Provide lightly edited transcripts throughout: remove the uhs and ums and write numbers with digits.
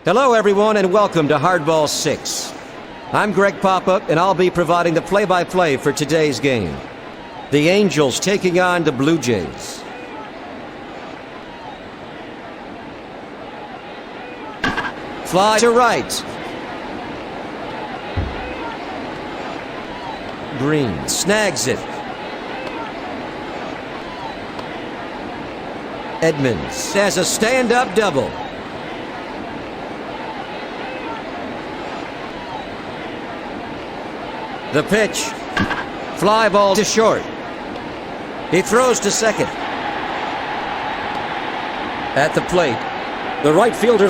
Hello, everyone, and welcome to Hardball 6. I'm Greg Papa, and I'll be providing the play-by-play for today's game. The Angels taking on the Blue Jays. Fly to right. Green snags it. Edmonds has a stand-up double. The pitch. Fly ball to short. He throws to second. At the plate, the right fielder,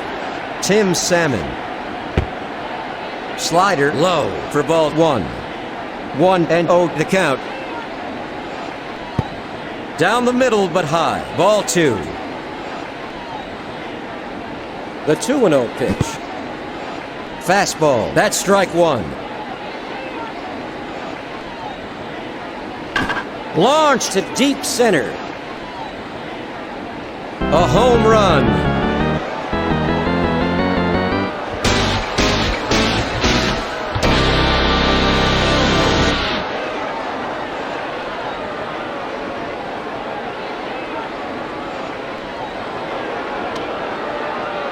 Tim Salmon. Slider low for ball one. 1-0 the count. Down the middle but high. Ball two. The 2-0 pitch. Fastball. That's strike one. Launched to deep center. A home run.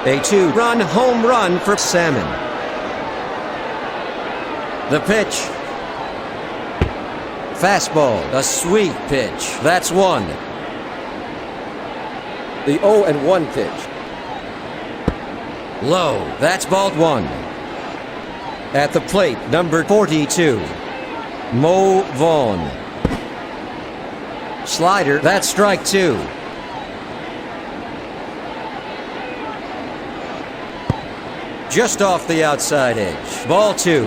A two-run home run for Salmon. The pitch. Fastball, a sweet pitch. That's one. The 0-1 pitch. Low, that's ball one. At the plate, number 42, Mo Vaughn. Slider, that's strike two. Just off the outside edge. Ball two.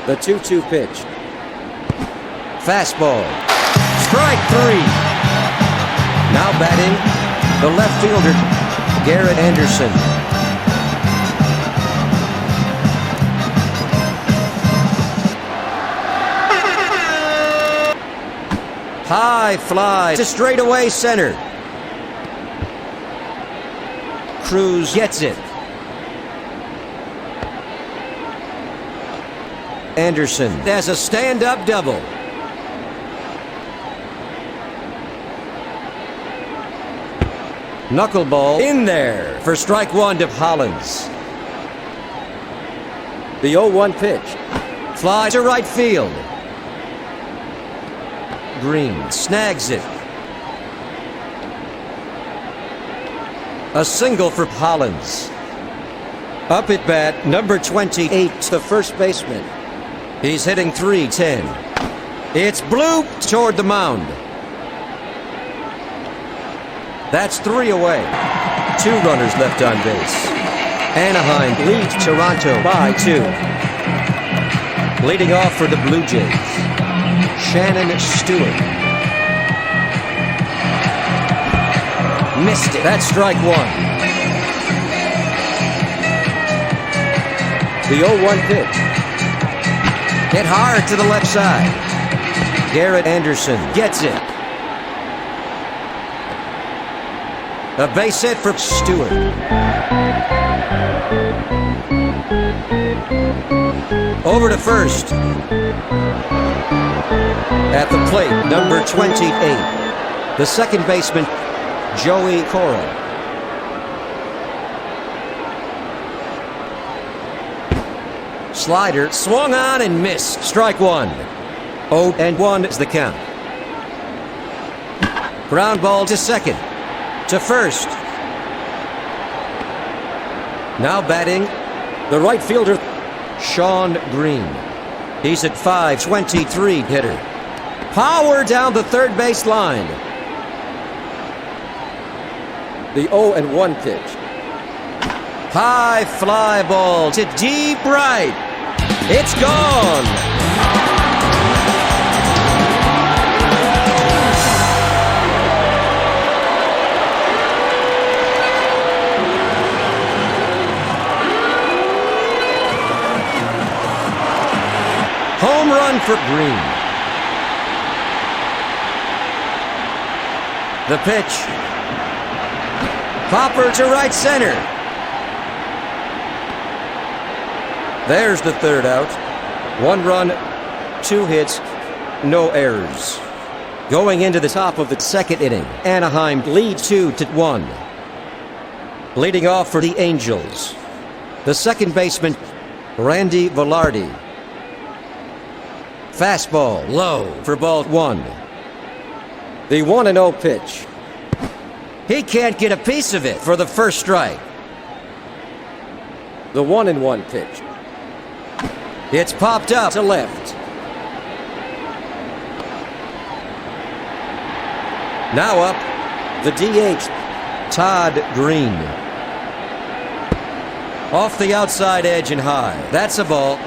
The 2-2 pitch. Fastball. Strike three. Now batting, the left fielder, Garrett Anderson. High fly to straightaway center. Cruz gets it. Anderson has a stand-up double. Knuckleball in there for strike one to Hollins. The 0-1 pitch. Fly to right field. Green snags it. A single for Hollins. Up at bat, number 28, the first baseman. He's hitting .310. It's blooped toward the mound. That's three away. Two runners left on base. Anaheim leads Toronto by 2. Leading off for the Blue Jays, Shannon Stewart. Missed it. That's strike one. The 0-1 pitch. Hit hard to the left side. Garrett Anderson gets it. A base hit for Stewart. Over to first. At the plate, number 28, the second baseman, Joey Cora. Slider swung on and missed. Strike one. 0-1 is the count. Ground ball to second. To first. Now batting, the right fielder, Sean Green. He's at .523 hitter. Power down the third base line. The 0-1 pitch. High fly ball to deep right. It's gone. Home run for Green. The pitch. Popper to right center. There's the third out. 1 run, 2 hits, no errors. Going into the top of the second inning, Anaheim leads 2-1. Leading off for the Angels, the second baseman, Randy Velarde. Fastball low for ball 1. The 1-0 pitch. He can't get a piece of it for the first strike. The 1-1 pitch. It's popped up to left. Now up, the DH, Todd Green. Off the outside edge and high. That's a ball.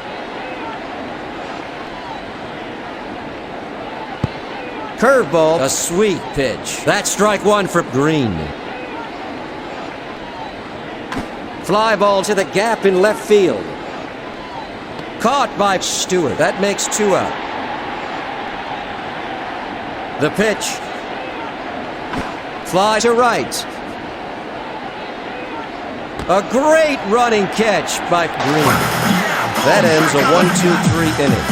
Curveball, a sweet pitch. That's strike 1 for Green. Fly ball to the gap in left field. Caught by Stewart. That makes 2 out. The pitch. Fly to right. A great running catch by Green. That ends a 1-2-3 inning.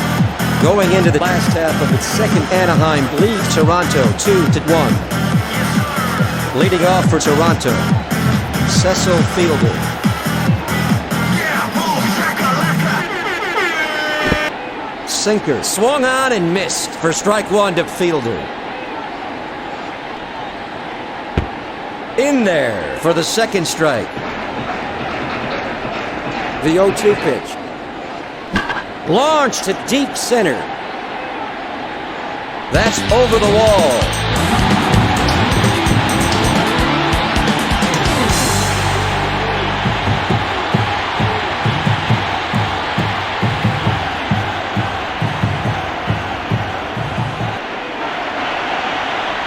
Going into the last half of its second, Anaheim leads Toronto 2-1. Leading off for Toronto, Cecil Fielder. Sinker swung on and missed for strike 1 to Fielder. In there for the second strike. The 0-2 pitch. Launched to deep center. That's over the wall.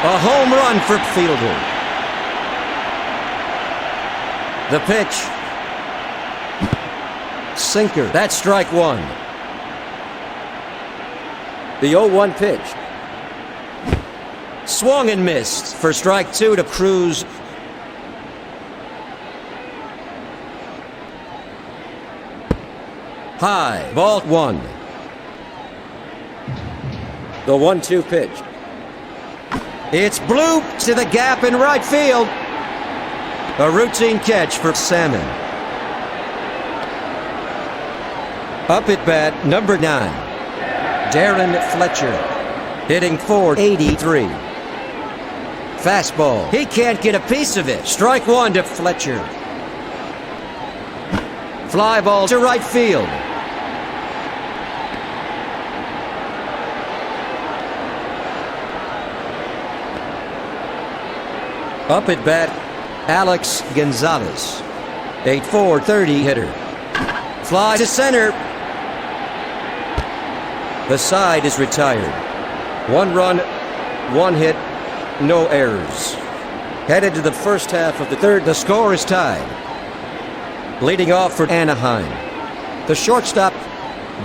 A home run for Fielder. The pitch. Sinker. That's strike 1. The 0-1 pitch. Swung and missed for strike 2 to Cruz. High. Ball 1. The 1-2 pitch. It's blooped to the gap in right field. A routine catch for Salmon. Up at bat, number 9, Darren Fletcher, hitting .483. Fastball. He can't get a piece of it. Strike 1 to Fletcher. Fly ball to right field. Up at bat, Alex Gonzalez, a .430 hitter. Fly to center. The side is retired. 1 run, 1 hit, no errors. Headed to the first half of the third, the score is tied. Leading off for Anaheim, the shortstop,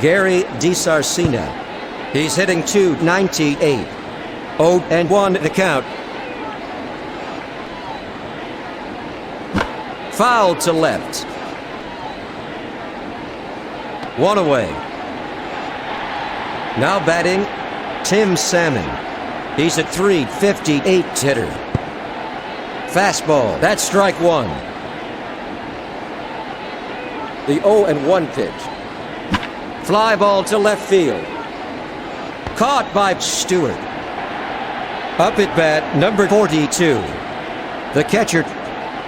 Gary DiSarcina. He's hitting .298. 0-1 the count. Foul to left. 1 away. Now batting, Tim Salmon. He's a .358 hitter. Fastball. That's strike 1. The 0-1 pitch. Fly ball to left field. Caught by Stewart. Up at bat, number 42. The catcher,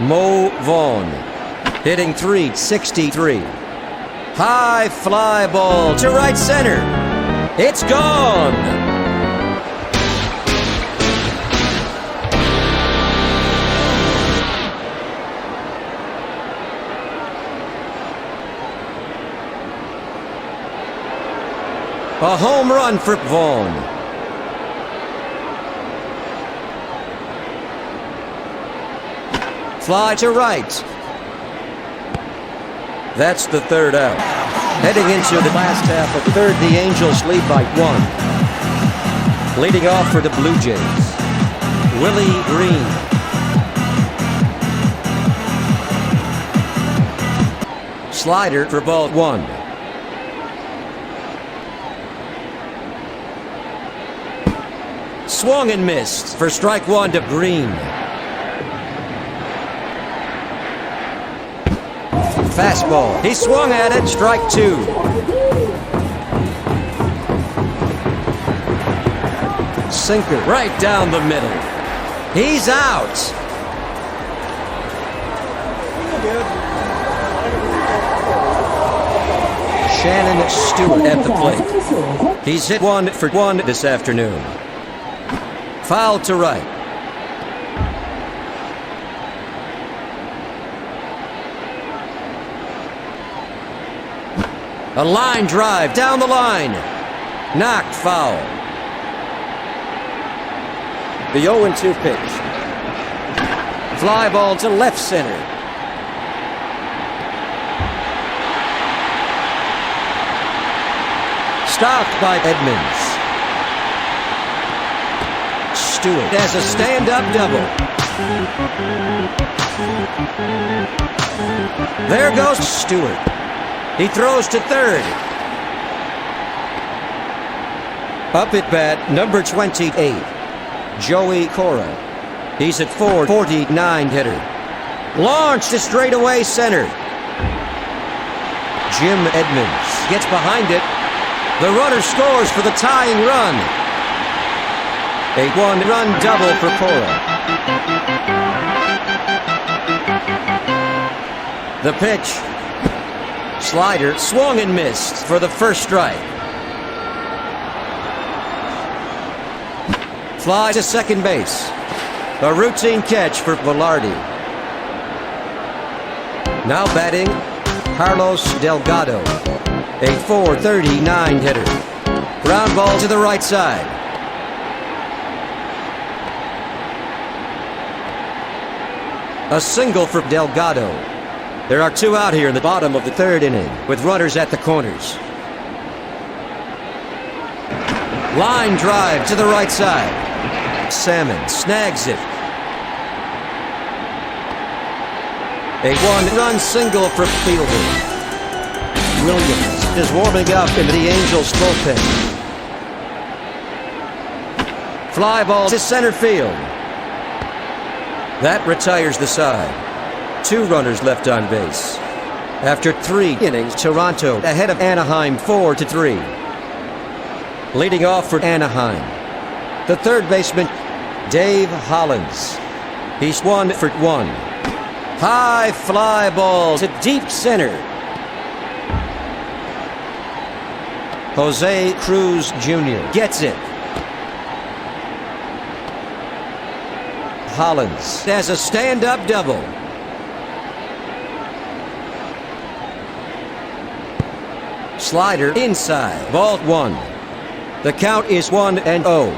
Mo Vaughn, hitting .363. High fly ball to right center. It's gone. A home run for Vaughn. Fly to right. That's the third out. Heading into the last half of third, the Angels lead by 1. Leading off for the Blue Jays, Willie Green. Slider for ball 1. Swung and missed for strike 1 to Green. Fastball. He swung at it. Strike 2. Sinker right down the middle. He's out. Shannon Stewart at the plate. He's hit 1 for 1 this afternoon. Foul to right. A line drive down the line. Knocked foul. The 0-2 pitch. Fly ball to left center. Stopped by Edmonds. Stewart has a stand-up double. There goes Stewart. He throws to third. Up at bat, number 28, Joey Cora. He's at 449 hitter. Launched to straightaway center. Jim Edmonds gets behind it. The runner scores for the tying run. A one-run double for Cora. The pitch. Slider swung and missed for the first strike. Fly to second base. A routine catch for Velarde. Now batting, Carlos Delgado. A 439 hitter. Ground ball to the right side. A single for Delgado. There are 2 out here in the bottom of the 3rd inning, with runners at the corners. Line drive to the right side. Salmon snags it. A one-run single for fielder. Williams is warming up in the Angels bullpen. Fly ball to center field. That retires the side. 2 runners left on base. After 3 innings, Toronto ahead of Anaheim 4-3. Leading off for Anaheim, the 3rd baseman, Dave Hollins. He's 1 for 1. High fly ball to deep center. Jose Cruz Jr. gets it. Hollins has a stand-up double. Slider inside. Ball 1. The count is 1-0.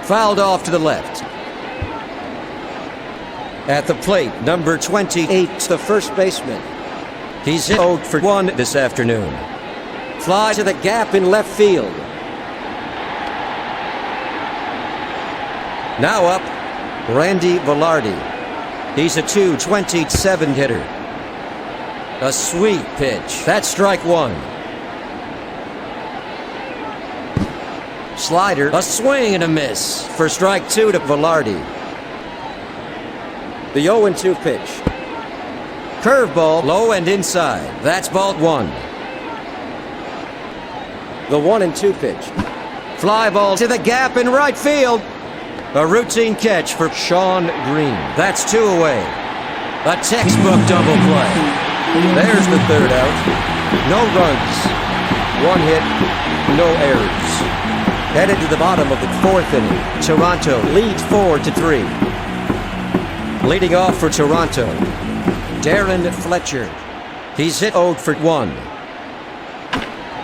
Fouled off to the left. At the plate, number 28, the first baseman. He's hit 0 for 1 this afternoon. Fly to the gap in left field. Now up, Randy Velarde. He's a 227 hitter. A sweet pitch. That's strike 1. Slider, a swing and a miss for strike 2 to Velarde. The 0-2 pitch. Curveball, low and inside. That's ball 1. The 1-2 pitch. Fly ball to the gap in right field. A routine catch for Sean Green. That's 2 away. A textbook double play. There's the 3rd out. No runs. 1 hit, no errors. Headed to the bottom of the 4th inning. Toronto leads 4-3. Leading off for Toronto, Darren Fletcher. He's hit 0 for 1.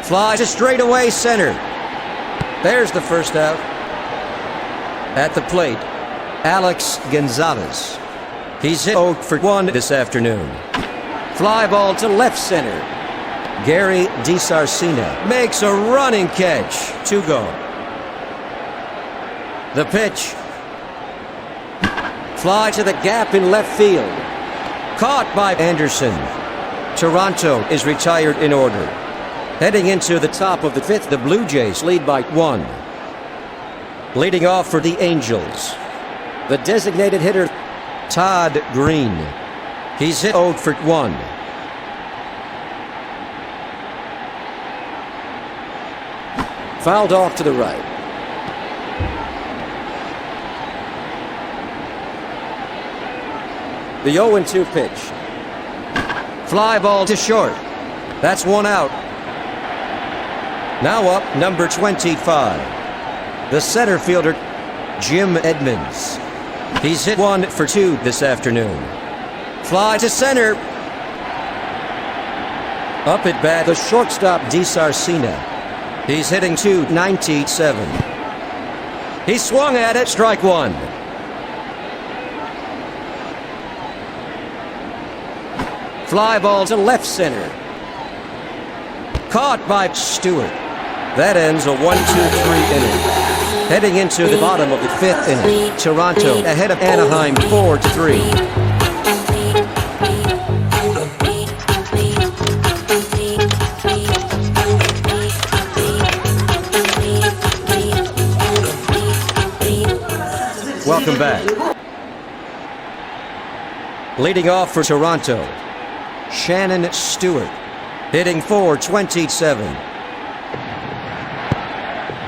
Fly to straightaway center. There's the first out. At the plate, Alex Gonzalez. He's hit 0 for 1 this afternoon. Fly ball to left center. Gary DiSarcina makes a running catch. 2 gone. The pitch. Fly to the gap in left field. Caught by Anderson. Toronto is retired in order. Heading into the top of the fifth, the Blue Jays lead by 1. Leading off for the Angels, the designated hitter, Todd Green. He's hit 0 for 1. Fouled off to the right. The 0-2 pitch. Fly ball to short. That's one out. Now up, number 25. The center fielder, Jim Edmonds. He's hit 1 for 2 this afternoon. Fly to center. Up at bat, the shortstop, DiSarcina. He's hitting .297. He swung at it, strike 1. Fly ball to left center. Caught by Stewart. That ends a 1-2-3 inning. Heading into the bottom of the fifth inning, Toronto ahead of Anaheim 4-3. Welcome back. Leading off for Toronto, Shannon Stewart, hitting .427.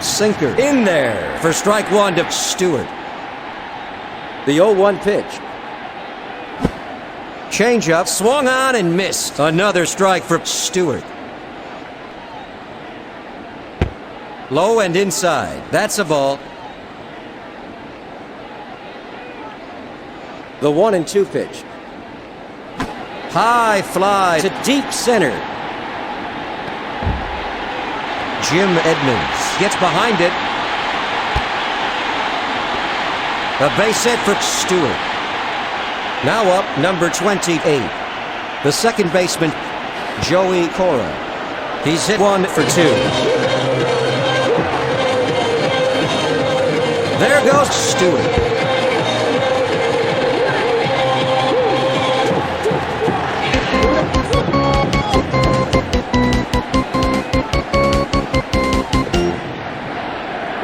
Sinker in there for strike 1 to Stewart. The 0-1 pitch. Changeup swung on and missed. Another strike for Stewart. Low and inside. That's a ball. The 1-2 pitch. High fly to deep center. Jim Edmonds gets behind it. A base hit for Stewart. Now up, number 28. The second baseman, Joey Cora. He's hit 1 for 2. There goes Stewart.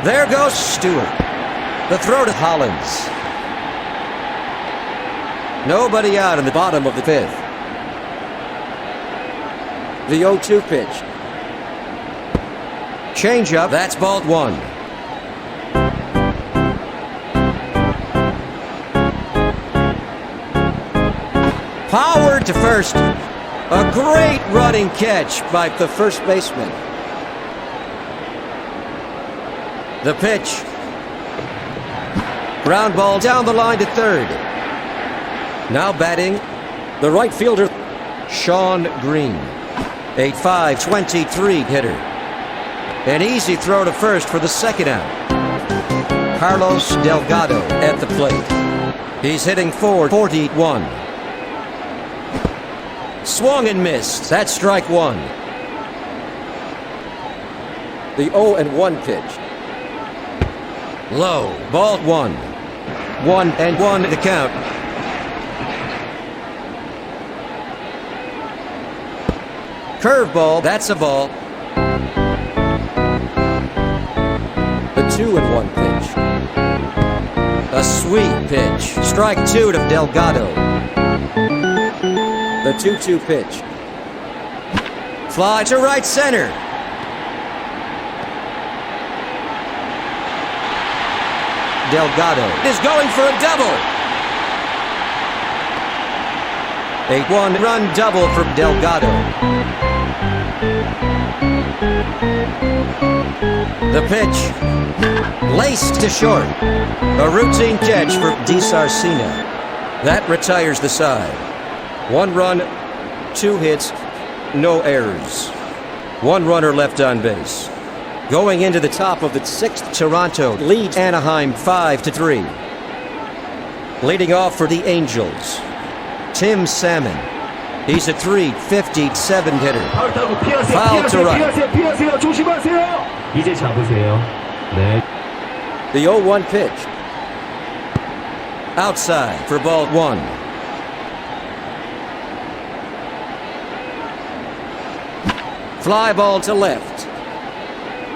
There goes Stewart. The throw to Hollins. Nobody out in the bottom of the fifth. The 0-2 pitch. Changeup. That's ball 1. Powered to first. A great running catch by the first baseman. The pitch. Ground ball down the line to third. Now batting, the right fielder, Sean Green. A .523 hitter. An easy throw to first for the second out. Carlos Delgado at the plate. He's hitting .441. Swung and missed. That's strike 1. The 0-1 pitch. Low. Ball 1. 1-1 to count. Curveball. That's a ball. The 2-1 pitch. A sweet pitch. Strike 2 to Delgado. The 2-2 pitch. Fly to right center. Delgado is going for a double. A 1-run double for Delgado. The pitch. Laced to short. A routine catch for DiSarcina. That retires the side. 1 run, 2 hits, no errors. 1 runner left on base. Going into the top of the sixth, Toronto leads Anaheim 5-3. Leading off for the Angels, Tim Salmon. He's a .357 hitter. Foul to right. The 0-1 pitch. Outside for ball 1. Fly ball to left.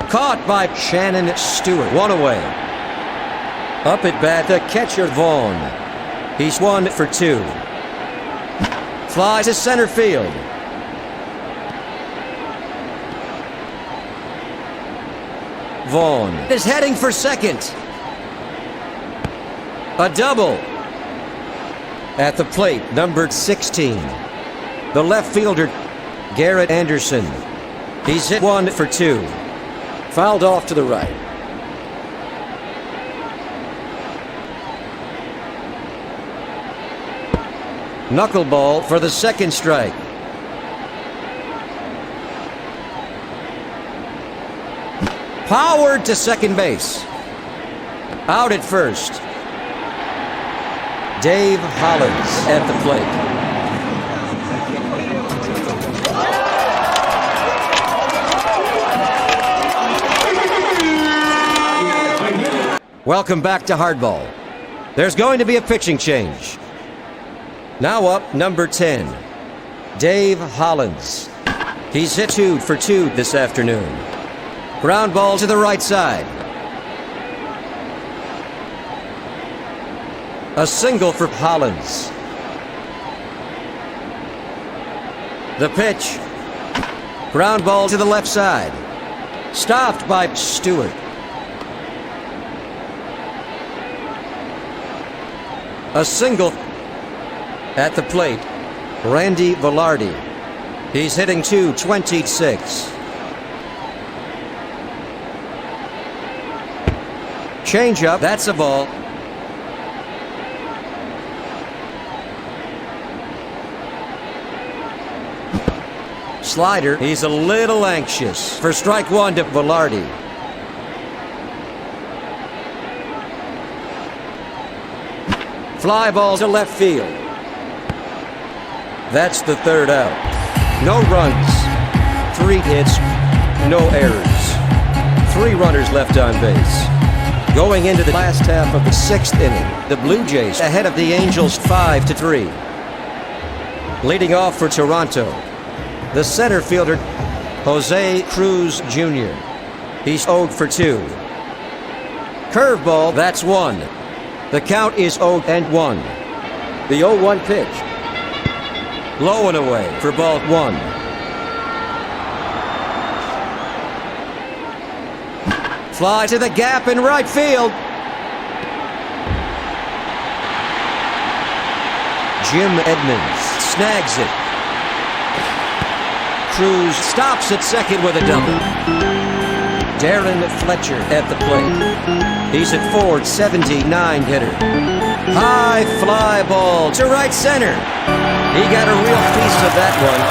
Caught by Shannon Stewart. One away. Up at bat, the catcher Vaughn. He's 1 for 2. Fly to center field. Vaughn is heading for second. A double. At the plate, number 16. The left fielder, Garrett Anderson. He's hit 1 for 2. Fouled off to the right. Knuckleball for the second strike. Powered to second base. Out at first. Dave Hollins at the plate. Welcome back to Hardball. There's going to be a pitching change. Now up, number 10, Dave Hollins. He's hit 2 for 2 this afternoon. Ground ball to the right side. A single for Hollins. The pitch. Ground ball to the left side. Stopped by Stewart. A single. At the plate, Randy Velarde. He's hitting .226. Changeup, that's a ball. Slider, he's a little anxious for strike 1 to Velarde. Fly ball to left field. That's the third out. No runs, 3 hits, no errors. 3 runners left on base. Going into the last half of the 6th inning, the Blue Jays ahead of the Angels 5-3. Leading off for Toronto, the center fielder, Jose Cruz Jr. He's 0 for 2. Curveball, that's 1. The count is 0-1. The 0-1 pitch. Low and away for ball 1. Fly to the gap in right field. Jim Edmonds snags it. Cruz stops at second with a double. Darren Fletcher at the plate. He's at .479 hitter. High fly ball to right center. He got a real piece of that one.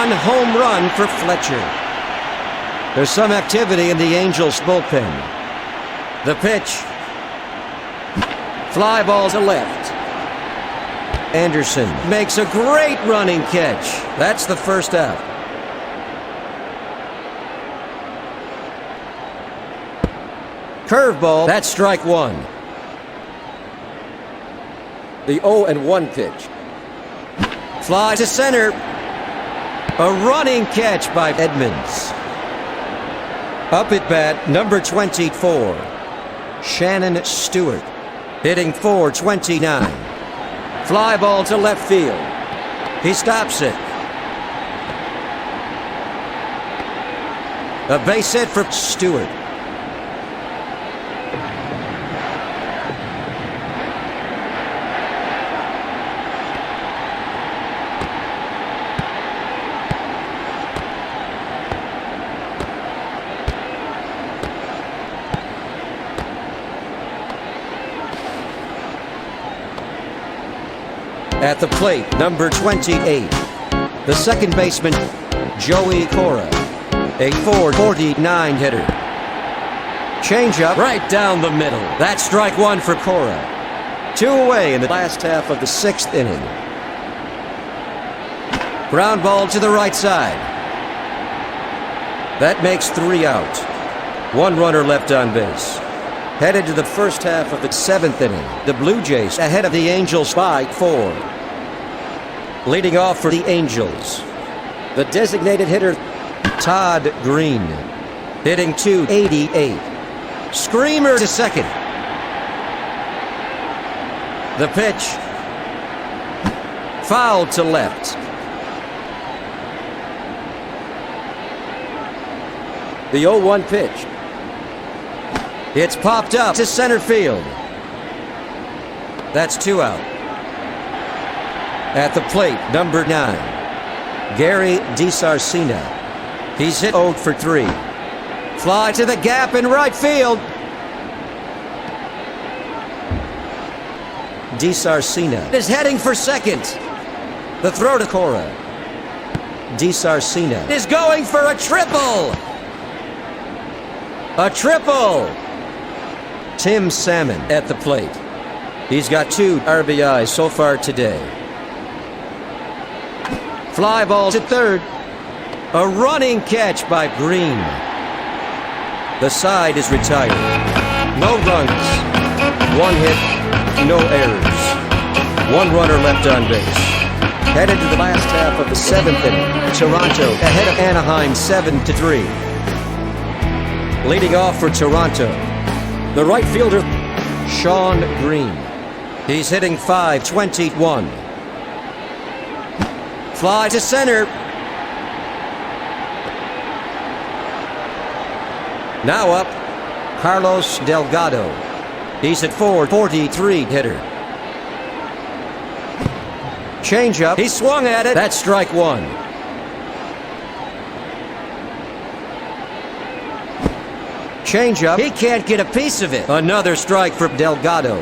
Home run for Fletcher. There's some activity in the Angels bullpen. The pitch. Fly ball to left. Anderson makes a great running catch. That's the first out. Curveball, that's strike 1. The 0-1 pitch. Fly to center. A running catch by Edmonds. Up at bat, number 24, Shannon Stewart, hitting .429. Fly ball to left field. He stops it. A base hit for Stewart. At the plate, number 28, the second baseman, Joey Cora, a .449 hitter. Changeup right down the middle. That's strike one for Cora. 2 away in the last half of the 6th inning. Ground ball to the right side. That makes 3 out. 1 runner left on base. Headed to the first half of the 7th inning. The Blue Jays ahead of the Angels by 4. Leading off for the Angels, the designated hitter, Todd Green, hitting .288. Screamer to second. The pitch. Foul to left. The 0-1 pitch. It's popped up to center field. That's 2 out. At the plate, number 9, Gary DiSarcina. He's hit 0 for 3. Fly to the gap in right field. DiSarcina is heading for second. The throw to Cora. DiSarcina is going for a triple. A triple. Tim Salmon at the plate. He's got 2 RBIs so far today. Fly ball to third. A running catch by Green. The side is retired. No runs. 1 hit, no errors. 1 runner left on base. Headed to the last half of the 7th inning. Toronto ahead of Anaheim 7-3. Leading off for Toronto, the right fielder, Sean Green. He's hitting .521. Fly to center. Now up, Carlos Delgado. He's at .443 hitter. Changeup. He swung at it. That's strike 1. Changeup. He can't get a piece of it. Another strike for Delgado.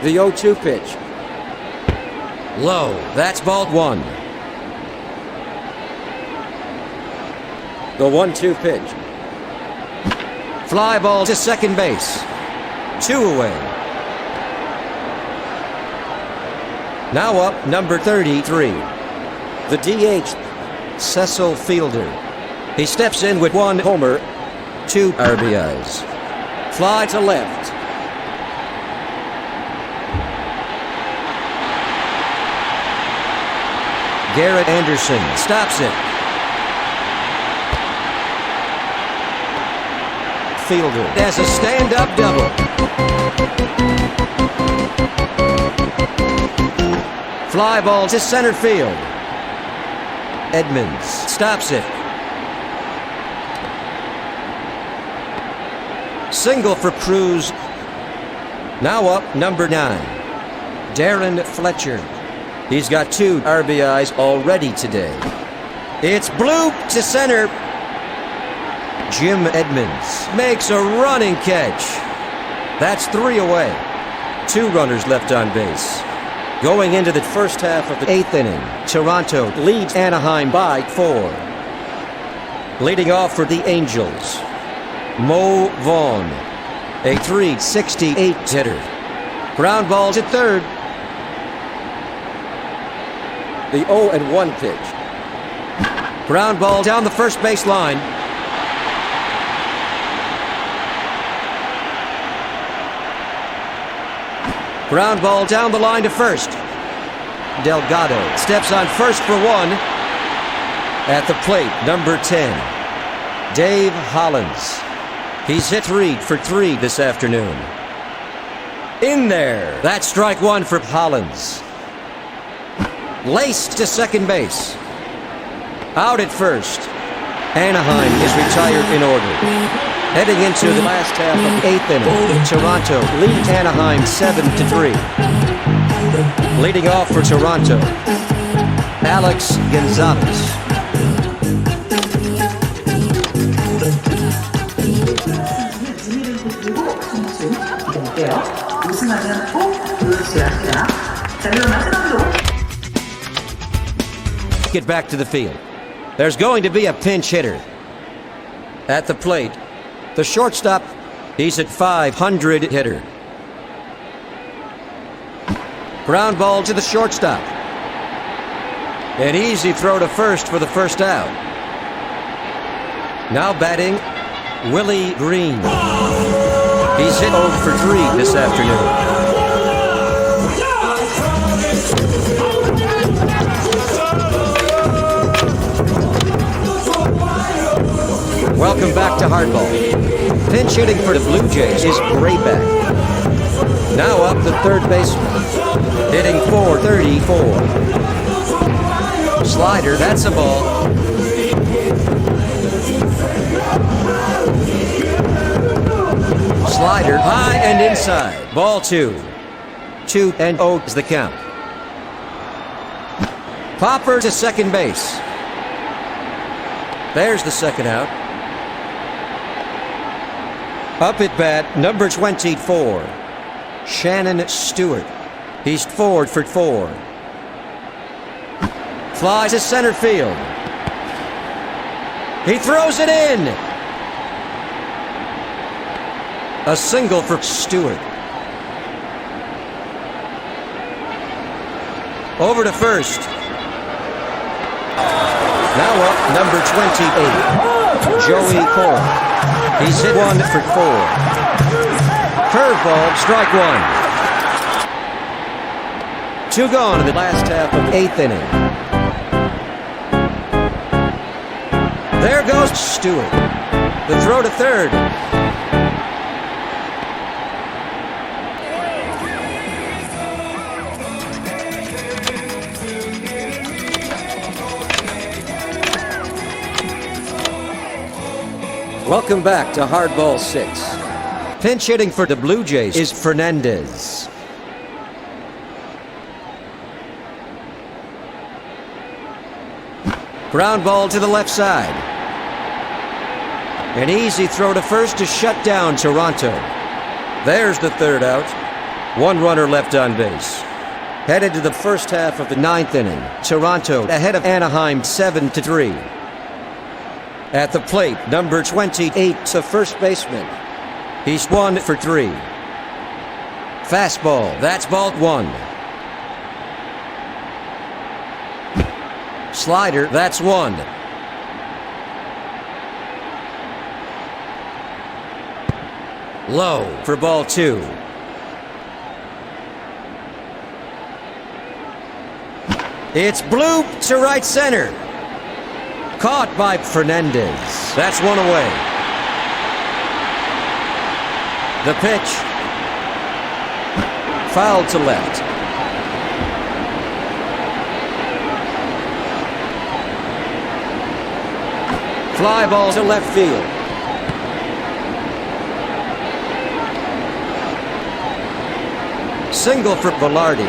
The 0-2 pitch. Low. That's ball 1. The 1-2 pitch. Fly ball to second base. 2 away. Now up, number 33. The DH, Cecil Fielder. He steps in with 1 homer, 2 RBIs. Fly to left. Garrett Anderson stops it. Fielder has a stand-up double. Fly ball to center field. Edmonds stops it. Single for Cruz. Now up, number 9, Darren Fletcher. He's got 2 RBIs already today. It's bloop to center. Jim Edmonds makes a running catch. That's 3 away. 2 runners left on base. Going into the first half of the 8th inning, Toronto leads Anaheim by 4. Leading off for the Angels, Mo Vaughn, a .368 hitter. Ground ball to third. The 0-1 pitch. Ground ball down the first base line. Ground ball down the line to first. Delgado steps on first for 1. At the plate, number 10, Dave Hollins. He's hit 3 for 3 this afternoon. In there. That's strike 1 for Hollins. Laced to second base. Out at first. Anaheim is retired in order. Heading into the last half of the 8th inning, Toronto leads Anaheim 7-3. Leading off for Toronto, Alex Gonzalez. Get back to the field. There's going to be a pinch hitter. At the plate, The shortstop, he's at 500 hitter. Ground ball to the shortstop. An easy throw to first for the first out. Now batting, Willie Green. He's hit 0 for 3 this afternoon. Welcome back to Hardball. Pinch hitting for the Blue Jays is Grayback. Now up the third baseman. Hitting .434. Slider, that's a ball. Slider, high and inside. Ball 2. 2-0 is the count. Popper to second base. There's the second out. Up at bat, number 24, Shannon Stewart. He's 4 for 4. Flies to center field. He throws it in. A single for Stewart. Over to first. Now up, number 28, Joey Cole. He's hit 1 for 4. Curveball, strike 1. 2 gone in the last half of 8th inning. There goes Stewart. The throw to third. Welcome back to Hardball 6. Pinch hitting for the Blue Jays is Fernandez. Ground ball to the left side. An easy throw to first to shut down Toronto. There's the third out. 1 runner left on base. Headed to the first half of the 9th inning. Toronto ahead of Anaheim 7-3. At the plate, number 28 to first baseman. He's 1 for 3. Fastball, that's ball 1. Slider, that's 1. Low for ball 2. It's bloop to right center. Caught by Fernandez. That's 1 away. The pitch. Foul to left. Fly ball to left field. Single for Velarde.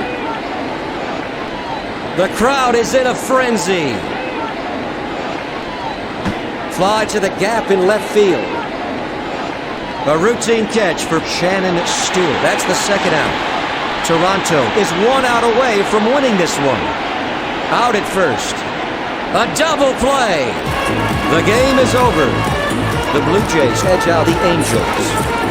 The crowd is in a frenzy. Fly to the gap in left field. A routine catch for Shannon Stewart. That's the second out. Toronto is 1 out away from winning this one. Out at first. A double play. The game is over. The Blue Jays edge out the Angels.